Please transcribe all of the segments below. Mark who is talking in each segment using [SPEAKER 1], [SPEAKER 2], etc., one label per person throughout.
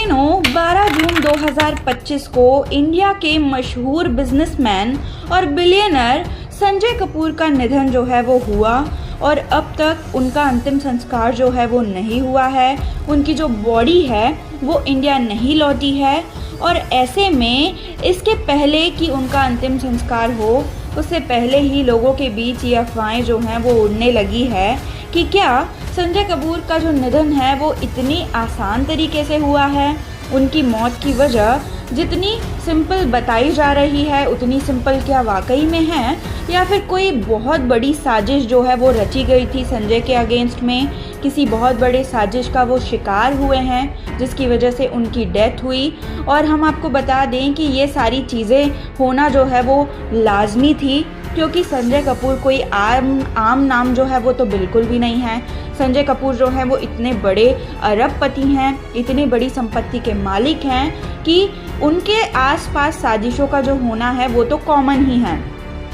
[SPEAKER 1] दिनों 12 जून 2025 को इंडिया के मशहूर बिजनेसमैन और बिलियनर संजय कपूर का निधन जो है वो हुआ और अब तक उनका अंतिम संस्कार जो है वो नहीं हुआ है। उनकी जो बॉडी है वो इंडिया नहीं लौटी है और ऐसे में इसके पहले कि उनका अंतिम संस्कार हो उससे पहले ही लोगों के बीच ये अफवाहें जो हैं वो उड़ने लगी है कि क्या संजय कपूर का जो निधन है वो इतनी आसान तरीके से हुआ है। उनकी मौत की वजह जितनी सिंपल बताई जा रही है उतनी सिंपल क्या वाकई में है या फिर कोई बहुत बड़ी साजिश जो है वो रची गई थी संजय के अगेंस्ट में, किसी बहुत बड़े साजिश का वो शिकार हुए हैं जिसकी वजह से उनकी डेथ हुई। और हम आपको बता दें कि ये सारी चीज़ें होना जो है वो लाजमी थी क्योंकि संजय कपूर कोई आम नाम जो है वो तो बिल्कुल भी नहीं है। संजय कपूर जो है वो इतने बड़े अरबपति हैं, इतनी बड़ी संपत्ति के मालिक हैं कि उनके आसपास साजिशों का जो होना है वो तो कॉमन ही है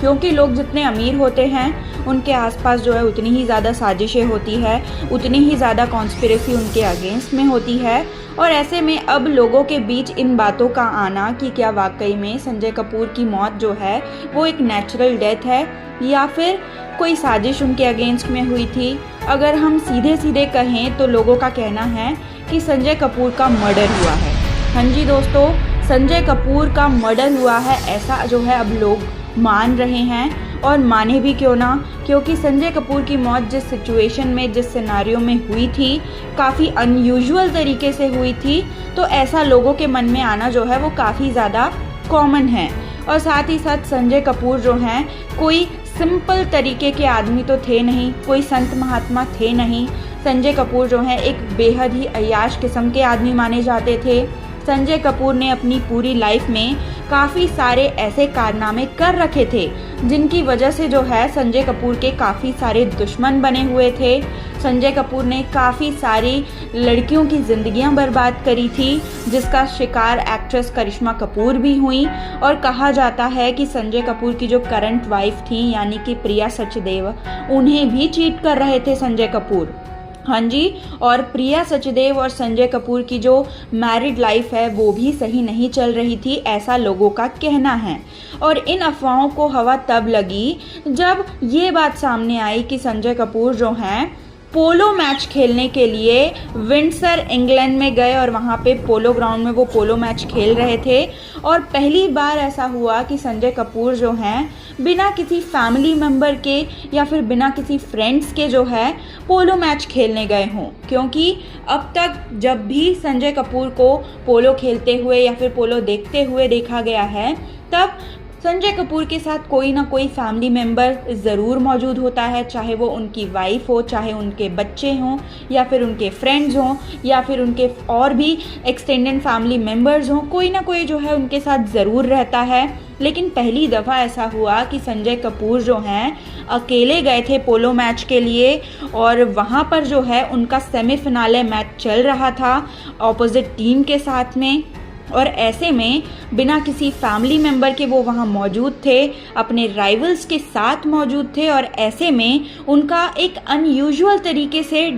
[SPEAKER 1] क्योंकि लोग जितने अमीर होते हैं उनके आसपास जो है उतनी ही ज़्यादा साजिशें होती है, उतनी ही ज़्यादा कॉन्स्पिरेसी उनके अगेंस्ट में होती है। और ऐसे में अब लोगों के बीच इन बातों का आना कि क्या वाकई में संजय कपूर की मौत जो है वो एक नेचुरल डेथ है या फिर कोई साजिश उनके अगेंस्ट में हुई थी। अगर हम सीधे सीधे कहें तो लोगों का कहना है कि संजय कपूर का मर्डर हुआ है। हाँ जी दोस्तों, संजय कपूर का मर्डर हुआ है ऐसा जो है अब लोग मान रहे हैं और माने भी क्यों ना, क्योंकि संजय कपूर की मौत जिस सिचुएशन में जिस सिनारियो में हुई थी काफ़ी अनयूजुअल तरीके से हुई थी, तो ऐसा लोगों के मन में आना जो है वो काफ़ी ज़्यादा कॉमन है। और साथ ही साथ संजय कपूर जो हैं कोई सिंपल तरीके के आदमी तो थे नहीं, कोई संत महात्मा थे नहीं। संजय कपूर जो हैं एक बेहद ही अय्याश किस्म के आदमी माने जाते थे। संजय कपूर ने अपनी पूरी लाइफ में काफ़ी सारे ऐसे कारनामे कर रखे थे जिनकी वजह से जो है संजय कपूर के काफ़ी सारे दुश्मन बने हुए थे। संजय कपूर ने काफ़ी सारी लड़कियों की ज़िंदगियां बर्बाद करी थी जिसका शिकार एक्ट्रेस करिश्मा कपूर भी हुई। और कहा जाता है कि संजय कपूर की जो करंट वाइफ थी यानी कि प्रिया सचदेव, उन्हें भी चीट कर रहे थे संजय कपूर। हाँ जी, और प्रिया सचदेव और संजय कपूर की जो मैरिड लाइफ है वो भी सही नहीं चल रही थी ऐसा लोगों का कहना है। और इन अफवाहों को हवा तब लगी जब ये बात सामने आई कि संजय कपूर जो हैं पोलो मैच खेलने के लिए विंडसर इंग्लैंड में गए और वहाँ पे पोलो ग्राउंड में वो पोलो मैच खेल रहे थे। और पहली बार ऐसा हुआ कि संजय कपूर जो हैं बिना किसी फैमिली मेम्बर के या फिर बिना किसी फ्रेंड्स के जो है पोलो मैच खेलने गए हों, क्योंकि अब तक जब भी संजय कपूर को पोलो खेलते हुए या फिर पोलो देखते हुए देखा गया है तब संजय कपूर के साथ कोई ना कोई फैमिली मेम्बर ज़रूर मौजूद होता है, चाहे वो उनकी वाइफ हो, चाहे उनके बच्चे हों या फिर उनके फ्रेंड्स हों या फिर उनके और भी एक्सटेंडेड फैमिली मेम्बर्स हों, कोई ना कोई जो है उनके साथ ज़रूर रहता है। लेकिन पहली दफ़ा ऐसा हुआ कि संजय कपूर जो हैं अकेले गए थे पोलो मैच के लिए और वहाँ पर जो है उनका सेमीफिनाले मैच चल रहा था ऑपोजिट टीम के साथ में। और ऐसे में बिना किसी फैमिली मेम्बर के वो वहाँ मौजूद थे, अपने राइवल्स के साथ मौजूद थे और ऐसे में उनका एक अनयूजुअल तरीके से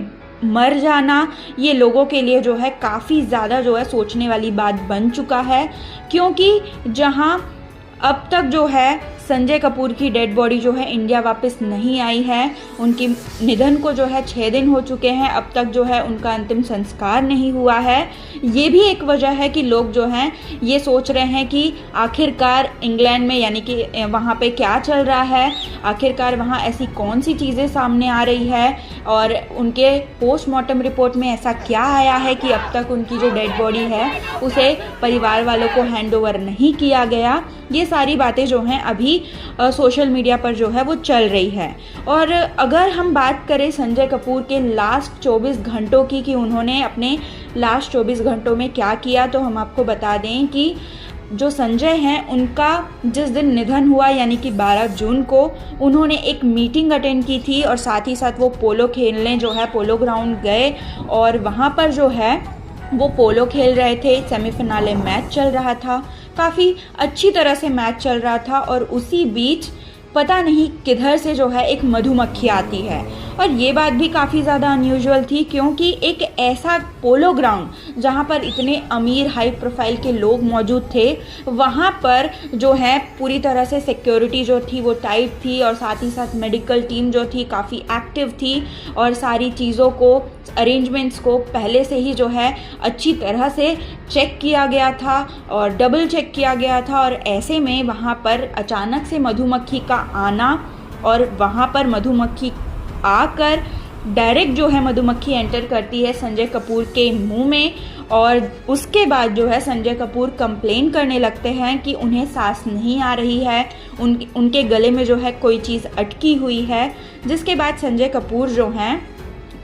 [SPEAKER 1] मर जाना ये लोगों के लिए जो है काफ़ी ज़्यादा जो है सोचने वाली बात बन चुका है। क्योंकि जहाँ अब तक जो है संजय कपूर की डेड बॉडी जो है इंडिया वापस नहीं आई है, उनकी निधन को जो है 6 दिन हो चुके हैं, अब तक जो है उनका अंतिम संस्कार नहीं हुआ है। ये भी एक वजह है कि लोग जो हैं ये सोच रहे हैं कि आखिरकार इंग्लैंड में यानी कि वहाँ पे क्या चल रहा है, आखिरकार वहाँ ऐसी कौन सी चीज़ें सामने आ रही है और उनके पोस्टमार्टम रिपोर्ट में ऐसा क्या आया है कि अब तक उनकी जो डेड बॉडी है उसे परिवार वालों को हैंड ओवर नहीं किया गया। ये सारी बातें जो हैं अभी सोशल मीडिया पर जो है वो चल रही है। और अगर हम बात करें संजय कपूर के लास्ट 24 घंटों की कि उन्होंने अपने लास्ट 24 घंटों में क्या किया, तो हम आपको बता दें कि जो संजय हैं उनका जिस दिन निधन हुआ यानी कि 12 जून को उन्होंने एक मीटिंग अटेंड की थी और साथ ही साथ वो पोलो खेलने जो है पोलो ग्राउंड गए और वहाँ पर जो है वो पोलो खेल रहे थे। सेमीफिनाले मैच चल रहा था, काफ़ी अच्छी तरह से मैच चल रहा था और उसी बीच पता नहीं किधर से जो है एक मधुमक्खी आती है। और ये बात भी काफ़ी ज़्यादा अनयूजुअल थी, क्योंकि एक ऐसा पोलो ग्राउंड जहाँ पर इतने अमीर हाई प्रोफाइल के लोग मौजूद थे, वहाँ पर जो है पूरी तरह से सिक्योरिटी जो थी वो टाइट थी, और साथ ही साथ मेडिकल टीम जो थी काफ़ी एक्टिव थी, और सारी चीज़ों को, अरेंजमेंट्स को पहले से ही जो है अच्छी तरह से चेक किया गया था और डबल चेक किया गया था। और ऐसे में वहाँ पर अचानक से मधुमक्खी का आना, और वहाँ पर मधुमक्खी आकर डायरेक्ट जो है मधुमक्खी एंटर करती है संजय कपूर के मुंह में, और उसके बाद जो है संजय कपूर कंप्लेन करने लगते हैं कि उन्हें सांस नहीं आ रही है, उनके गले में जो है कोई चीज़ अटकी हुई है। जिसके बाद संजय कपूर जो हैं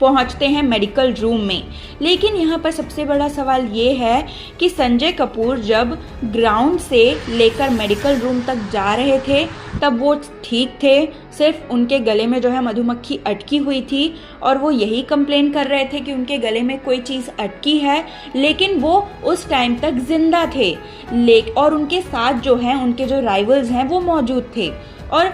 [SPEAKER 1] पहुंचते हैं मेडिकल रूम में। लेकिन यहाँ पर सबसे बड़ा सवाल ये है कि संजय कपूर जब ग्राउंड से लेकर मेडिकल रूम तक जा रहे थे तब वो ठीक थे, सिर्फ उनके गले में जो है मधुमक्खी अटकी हुई थी, और वो यही कंप्लेन कर रहे थे कि उनके गले में कोई चीज़ अटकी है, लेकिन वो उस टाइम तक जिंदा थे। और उनके साथ जो है उनके जो राइवल्स हैं वो मौजूद थे। और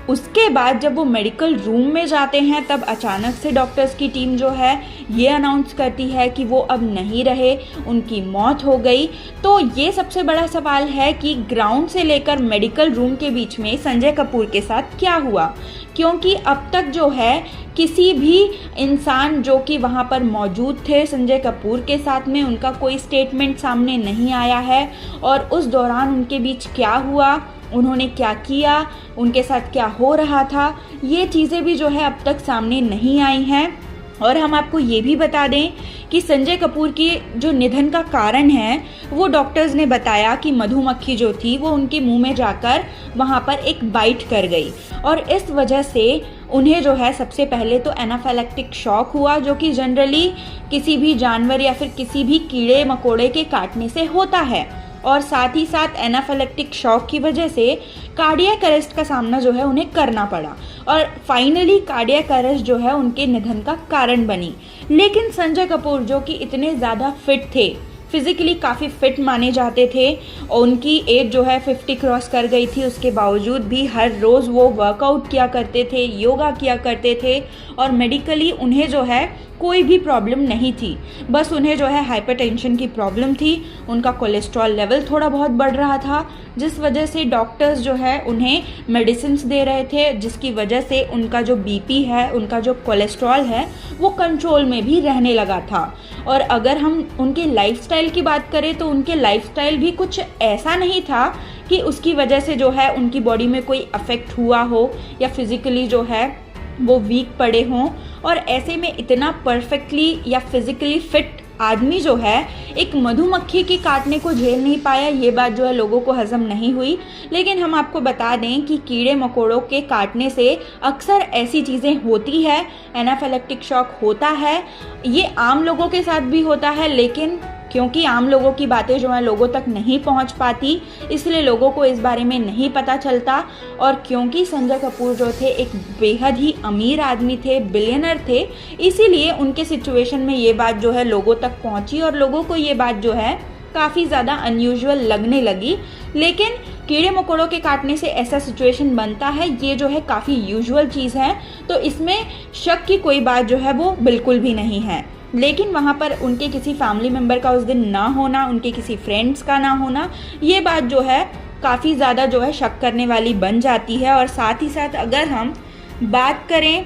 [SPEAKER 1] उसके बाद जब वो मेडिकल रूम में जाते हैं तब अचानक से डॉक्टर्स की टीम जो है ये अनाउंस करती है कि वो अब नहीं रहे, उनकी मौत हो गई। तो ये सबसे बड़ा सवाल है कि ग्राउंड से लेकर मेडिकल रूम के बीच में संजय कपूर के साथ क्या हुआ, क्योंकि अब तक जो है किसी भी इंसान जो कि वहाँ पर मौजूद थे संजय कपूर के साथ में, उनका कोई स्टेटमेंट सामने नहीं आया है। और उस दौरान उनके बीच क्या हुआ, उन्होंने क्या किया, उनके साथ क्या हो रहा था, ये चीज़ें भी जो है अब तक सामने नहीं आई हैं। और हम आपको ये भी बता दें कि संजय कपूर की जो निधन का कारण है वो डॉक्टर्स ने बताया कि मधुमक्खी जो थी वो उनके मुंह में जाकर वहाँ पर एक बाइट कर गई, और इस वजह से उन्हें जो है सबसे पहले तो एनाफिलैक्टिक शॉक हुआ, जो कि जनरली किसी भी जानवर या फिर किसी भी कीड़े मकोड़े के काटने से होता है। और साथ ही साथ एनाफिलैक्टिक शॉक की वजह से कार्डियक अरेस्ट का सामना जो है उन्हें करना पड़ा, और फाइनली कार्डियक अरेस्ट जो है उनके निधन का कारण बनी। लेकिन संजय कपूर जो कि इतने ज़्यादा फिट थे, फिजिकली काफ़ी फिट माने जाते थे, और उनकी एज जो है 50 क्रॉस कर गई थी, उसके बावजूद भी हर रोज़ वो वर्कआउट किया करते थे, योगा किया करते थे, और मेडिकली उन्हें जो है कोई भी प्रॉब्लम नहीं थी। बस उन्हें जो है हाइपरटेंशन की प्रॉब्लम थी, उनका कोलेस्ट्रॉल लेवल थोड़ा बहुत बढ़ रहा था, जिस वजह से डॉक्टर्स जो है उन्हें मेडिसिन्स दे रहे थे, जिसकी वजह से उनका जो बीपी है, उनका जो कोलेस्ट्रॉल है वो कंट्रोल में भी रहने लगा था। और अगर हम उनके लाइफस्टाइल की बात करें तो उनके लाइफस्टाइल भी कुछ ऐसा नहीं था कि उसकी वजह से जो है उनकी बॉडी में कोई अफेक्ट हुआ हो या फिज़िकली जो है वो वीक पड़े हों। और ऐसे में इतना परफेक्टली या फिज़िकली फिट आदमी जो है एक मधुमक्खी के काटने को झेल नहीं पाया, ये बात जो है लोगों को हजम नहीं हुई। लेकिन हम आपको बता दें कि कीड़े मकोड़ों के काटने से अक्सर ऐसी चीज़ें होती है, एनाफिलैक्टिक शॉक होता है, ये आम लोगों के साथ भी होता है, लेकिन क्योंकि आम लोगों की बातें जो है लोगों तक नहीं पहुंच पाती, इसलिए लोगों को इस बारे में नहीं पता चलता। और क्योंकि संजय कपूर जो थे एक बेहद ही अमीर आदमी थे, बिलियनर थे, इसीलिए उनके सिचुएशन में ये बात जो है लोगों तक पहुंची और लोगों को ये बात जो है काफ़ी ज़्यादा अनयूजुअल लगने लगी। लेकिन कीड़े मकोड़ों के काटने से ऐसा सिचुएशन बनता है, ये जो है काफ़ी यूजुअल चीज़ है, तो इसमें शक की कोई बात जो है वो बिल्कुल भी नहीं है। लेकिन वहाँ पर उनके किसी फैमिली मेम्बर का उस दिन ना होना, उनके किसी फ्रेंड्स का ना होना, ये बात जो है काफ़ी ज़्यादा जो है शक करने वाली बन जाती है। और साथ ही साथ अगर हम बात करें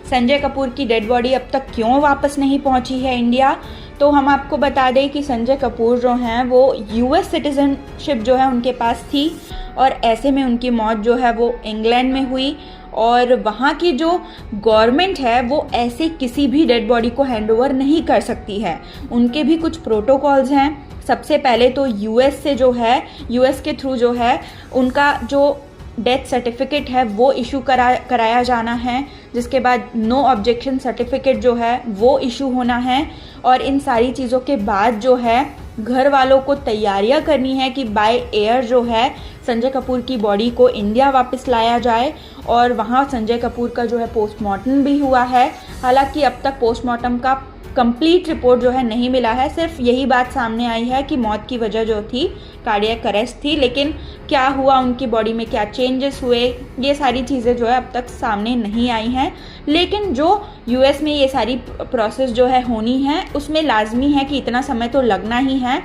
[SPEAKER 1] संजय कपूर की डेड बॉडी अब तक क्यों वापस नहीं पहुँची है इंडिया, तो हम आपको बता दें कि संजय कपूर जो हैं वो यूएस सिटीजनशिप जो है उनके पास थी, और ऐसे में उनकी मौत जो है वो इंग्लैंड में हुई। और वहाँ की जो गवर्नमेंट है वो ऐसे किसी भी डेड बॉडी को हैंडओवर नहीं कर सकती है, उनके भी कुछ प्रोटोकॉल्स हैं। सबसे पहले तो यूएस से जो है, यूएस के थ्रू जो है उनका जो डेथ सर्टिफिकेट है वो इशू कराया जाना है, जिसके बाद नो ऑब्जेक्शन सर्टिफिकेट जो है वो इशू होना है। और इन सारी चीज़ों के बाद जो है घर वालों को तैयारियां करनी है कि बाय एयर जो है संजय कपूर की बॉडी को इंडिया वापस लाया जाए। और वहाँ संजय कपूर का जो है पोस्टमार्टम भी हुआ है, हालांकि अब तक पोस्टमार्टम का कंप्लीट रिपोर्ट जो है नहीं मिला है। सिर्फ यही बात सामने आई है कि मौत की वजह जो थी कार्डियक अरेस्ट थी, लेकिन क्या हुआ, उनकी बॉडी में क्या चेंजेस हुए, ये सारी चीज़ें जो है अब तक सामने नहीं आई हैं। लेकिन जो यूएस में ये सारी प्रोसेस जो है होनी है, उसमें लाजमी है कि इतना समय तो लगना ही है।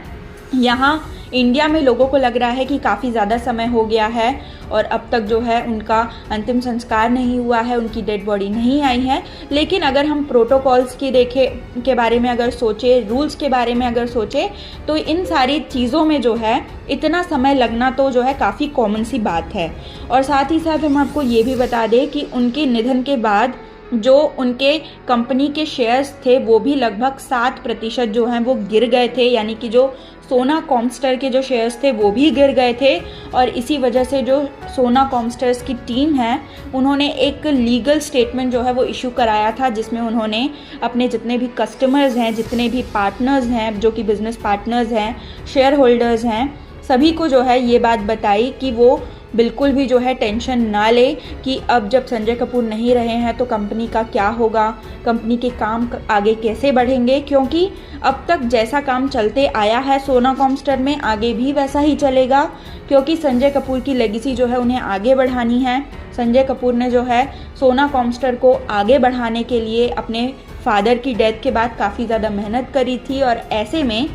[SPEAKER 1] यहाँ इंडिया में लोगों को लग रहा है कि काफ़ी ज़्यादा समय हो गया है और अब तक जो है उनका अंतिम संस्कार नहीं हुआ है, उनकी डेड बॉडी नहीं आई है। लेकिन अगर हम प्रोटोकॉल्स की के बारे में अगर सोचें, रूल्स के बारे में अगर सोचें, तो इन सारी चीज़ों में जो है इतना समय लगना तो जो है काफ़ी कॉमन सी बात है। और साथ ही साथ हम आपको ये भी बता दें कि उनके निधन के बाद जो उनके कंपनी के शेयर्स थे वो भी लगभग 7% जो हैं वो गिर गए थे, यानी कि जो सोना कॉमस्टर के जो शेयर्स थे वो भी गिर गए थे। और इसी वजह से जो सोना कॉमस्टर्स की टीम है उन्होंने एक लीगल स्टेटमेंट जो है वो इशू कराया था, जिसमें उन्होंने अपने जितने भी कस्टमर्स हैं, जितने भी पार्टनर्स हैं, जो कि बिजनेस पार्टनर्स हैं, शेयर होल्डर्स हैं, सभी को जो है ये बात बताई कि वो बिल्कुल भी जो है टेंशन ना ले कि अब जब संजय कपूर नहीं रहे हैं तो कंपनी का क्या होगा, कंपनी के काम आगे कैसे बढ़ेंगे, क्योंकि अब तक जैसा काम चलते आया है सोना कॉमस्टर में आगे भी वैसा ही चलेगा, क्योंकि संजय कपूर की लेगेसी जो है उन्हें आगे बढ़ानी है। संजय कपूर ने जो है सोना कॉमस्टर को आगे बढ़ाने के लिए अपने फादर की डेथ के बाद काफ़ी ज़्यादा मेहनत करी थी और ऐसे में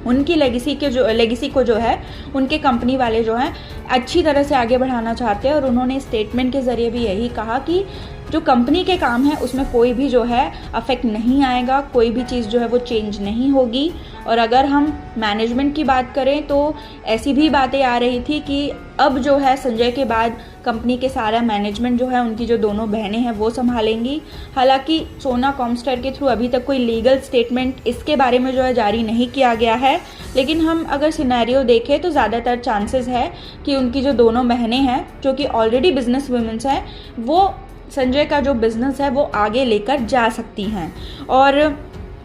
[SPEAKER 1] उनकी लेगेसी को जो है उनके कंपनी वाले जो हैं अच्छी तरह से आगे बढ़ाना चाहते हैं। और उन्होंने स्टेटमेंट के ज़रिए भी यही कहा कि जो कंपनी के काम है उसमें कोई भी जो है अफेक्ट नहीं आएगा, कोई भी चीज़ जो है वो चेंज नहीं होगी। और अगर हम मैनेजमेंट की बात करें तो ऐसी भी बातें आ रही थी कि अब जो है संजय के बाद कंपनी के सारा मैनेजमेंट जो है उनकी जो दोनों बहनें हैं वो संभालेंगी। हालांकि सोना कॉमस्टर के थ्रू अभी तक कोई लीगल स्टेटमेंट इसके बारे में जो है जारी नहीं किया गया है, लेकिन हम अगर सिनेरियो देखें तो ज़्यादातर चांसेस है कि उनकी जो दोनों बहनें हैं जो कि ऑलरेडी बिजनेस वुमेन्स हैं, वो संजय का जो बिज़नेस है वो आगे लेकर जा सकती हैं। और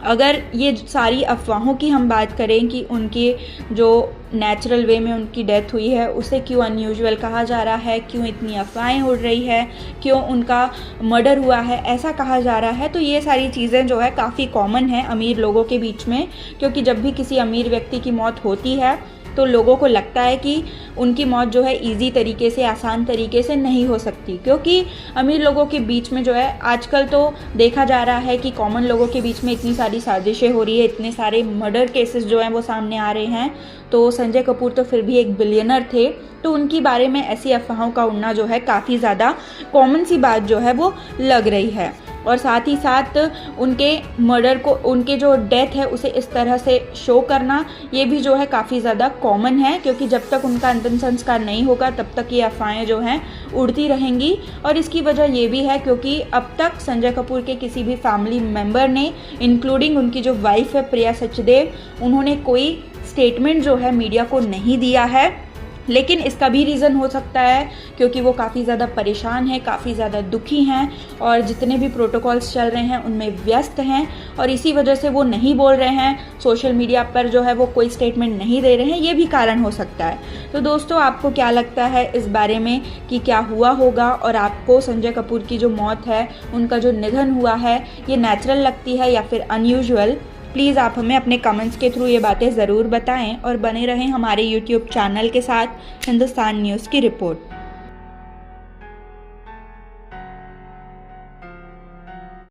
[SPEAKER 1] अगर ये सारी अफवाहों की हम बात करें कि उनकी जो नेचुरल वे में उनकी डेथ हुई है उसे क्यों अनयूजुअल कहा जा रहा है, क्यों इतनी अफवाहें उड़ रही है, क्यों उनका मर्डर हुआ है ऐसा कहा जा रहा है, तो ये सारी चीज़ें जो है काफ़ी कॉमन है अमीर लोगों के बीच में। क्योंकि जब भी किसी अमीर व्यक्ति की मौत होती है तो लोगों को लगता है कि उनकी मौत जो है इजी तरीके से, आसान तरीके से नहीं हो सकती, क्योंकि अमीर लोगों के बीच में जो है आजकल तो देखा जा रहा है कि कॉमन लोगों के बीच में इतनी सारी साजिशें हो रही है, इतने सारे मर्डर केसेस जो हैं वो सामने आ रहे हैं। तो संजय कपूर तो फिर भी एक बिलियनर थे, तो उनके बारे में ऐसी अफवाहों का उड़ना जो है काफ़ी ज़्यादा कॉमन सी बात जो है वो लग रही है। और साथ ही साथ उनके मर्डर को, उनके जो डेथ है उसे इस तरह से शो करना ये भी जो है काफ़ी ज़्यादा कॉमन है, क्योंकि जब तक उनका अंतिम संस्कार नहीं होगा तब तक ये अफवाहें जो हैं उड़ती रहेंगी। और इसकी वजह ये भी है क्योंकि अब तक संजय कपूर के किसी भी फैमिली मेम्बर ने, इंक्लूडिंग उनकी जो वाइफ है प्रिया सचदेव, उन्होंने कोई स्टेटमेंट जो है मीडिया को नहीं दिया है। लेकिन इसका भी रीज़न हो सकता है क्योंकि वो काफ़ी ज़्यादा परेशान हैं, काफ़ी ज़्यादा दुखी हैं और जितने भी प्रोटोकॉल्स चल रहे हैं उनमें व्यस्त हैं और इसी वजह से वो नहीं बोल रहे हैं, सोशल मीडिया पर जो है वो कोई स्टेटमेंट नहीं दे रहे हैं, ये भी कारण हो सकता है। तो दोस्तों, आपको क्या लगता है इस बारे में कि क्या हुआ होगा और आपको संजय कपूर की जो मौत है, उनका जो निधन हुआ है, ये नेचुरल लगती है या फिर अनयूजुअल? प्लीज़ आप हमें अपने कमेंट्स के थ्रू ये बातें ज़रूर बताएं और बने रहें हमारे YouTube चैनल के साथ हिंदुस्तान न्यूज़ की रिपोर्ट।